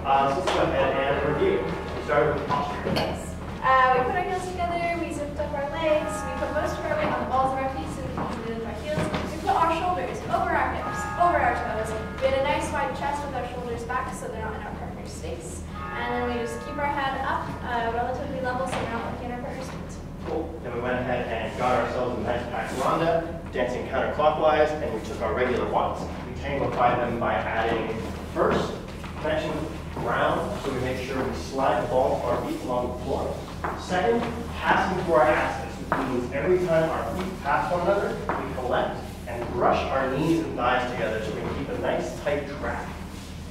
So let's go ahead and review. We started with posture. Yes. We put our heels together, we zipped up our legs, we put most of our weight on the balls of our feet so we can use it with our heels. We put our shoulders over our hips, over our toes. We had a nice wide chest with our shoulders back so they're not in our partner's face. And then we just keep our head up relatively level so we're not looking at our partner's feet. Cool. Then we went ahead and got ourselves a nice back ronda, dancing counterclockwise, and we took our regular walks. We tango-fied them by adding first connection with the ground, so we make sure we slide the ball of our feet along the floor. Second, passing through our axis, which means every time our feet pass one another, we collect and brush our knees and thighs together so we can keep a nice tight track.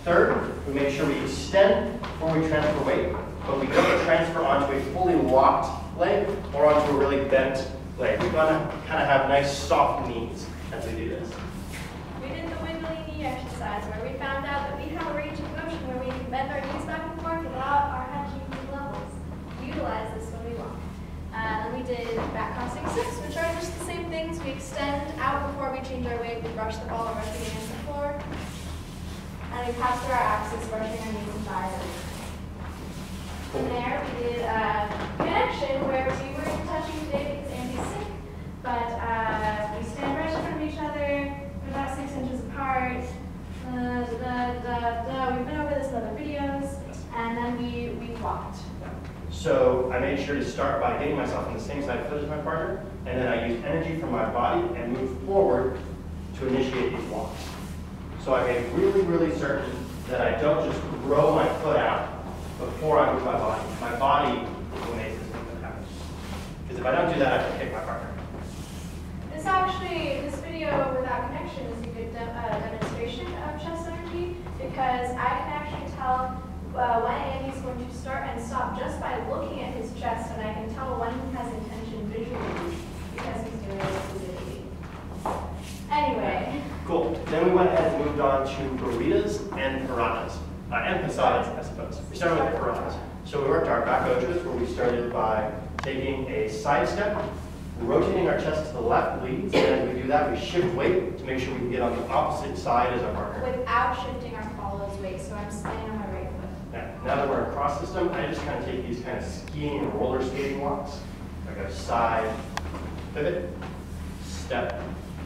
Third, we make sure we extend before we transfer weight, but we don't transfer onto a fully locked leg or onto a really bent leg. We want to kind of have nice soft knees as we do this. We did the wiggly knee exercise where we found out that we have a range of motion where we can bend our knees back and forth without our head changing levels. Utilize this when we walk. Then we did back crossing six, which are just the same things. We extend out before we change our weight. We brush the ball of our feet against the floor. And we pass through our axis, brushing our knees and thighs. From there, we did connection, where we weren't touching today because Andy's sick, but we stand right in front of each other, we're about 6 inches apart. We've been over this in other videos, and then we walked. So I made sure to start by getting myself on the same side of foot as my partner, and then I used energy from my body and moved forward to initiate these walks. So I made really, really certain that I don't just throw my foot out before I move my body. My body is what makes this movement happen. Because if I don't do that, I can kick my partner. This video without connection is a good demonstration of chest energy, because I can actually tell when Andy's going to start and stop just by looking at his chest, and I can tell when he has intention visually because he's doing it visually. Anyway. Cool. Then we went ahead and moved on to Barridas and Paradas. And Paradas, I suppose. We started with Paradas. So we worked our back ochos, where we started by taking a side step, rotating our chest to the left leads, and as we do that, we shift weight to make sure we can get on the opposite side as our partner. Without shifting our follows weight, so I'm staying on my right foot. Yeah. Now that we're across system, I just kind of take these kind of skiing and roller skating walks. I go side, pivot, step,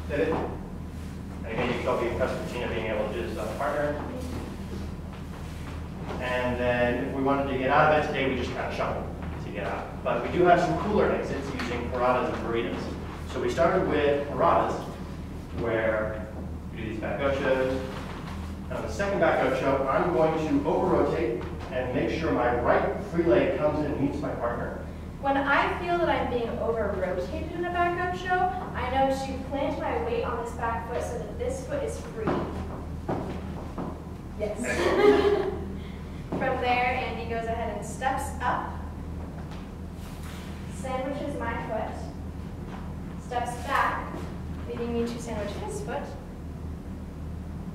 pivot. And again, you can all be impressed with Gina being able to do this as a partner. And then if we wanted to get out of it today, we just kind of shuffle to get out. But we do have some cooler exits using Paradas and Barridas. So we started with Paradas, where we do these back ochos. And on the second back ocho, I'm going to over-rotate and make sure my right free leg comes and meets my partner. When I feel that I'm being over-rotated in a back ocho, I know to plant my weight on this back foot so that this foot is free. Yes. From there, Andy goes ahead and steps up, sandwiches my foot, steps back, leading me to sandwich his foot,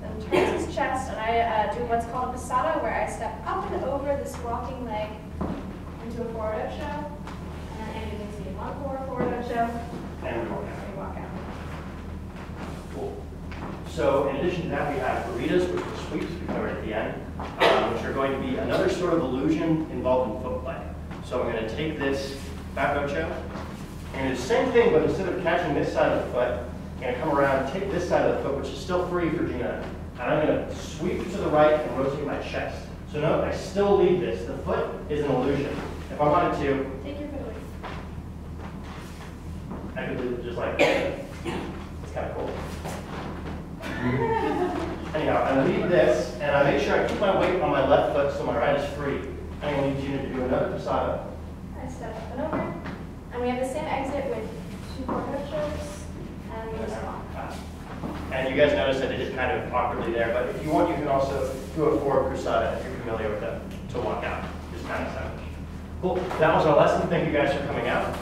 then turns his chest, and I do what's called a passata, where I step up and over this walking leg into a forward ocho, and then Andy leads me one forward ocho, And we walk out. we walk out. Cool. So in addition to that, we have Barridas, which are sweeps we covered at the end, which are going to be another sort of illusion involving foot play. So I'm going to take this back ocho, and do the same thing, but instead of catching this side of the foot, I'm going to come around, take this side of the foot, which is still free for Gina, and I'm going to sweep to the right and rotate my chest. So note, I still leave this. The foot is an illusion. If I wanted to, Take your foot away. I could leave it just like this. It's kind of cool. Anyhow, I leave this, and I make sure I keep my weight on my left foot so my right is free. I'm going to need Gina to do another passata. I step up and over, and we have the same exit with 2 forward ochos, and we just walk. And you guys notice that it is kind of awkwardly there, but if you want, you can also do a forward cruzada if you're familiar with it, to walk out. Just kind of sandwich. Cool. That was our lesson. Thank you guys for coming out.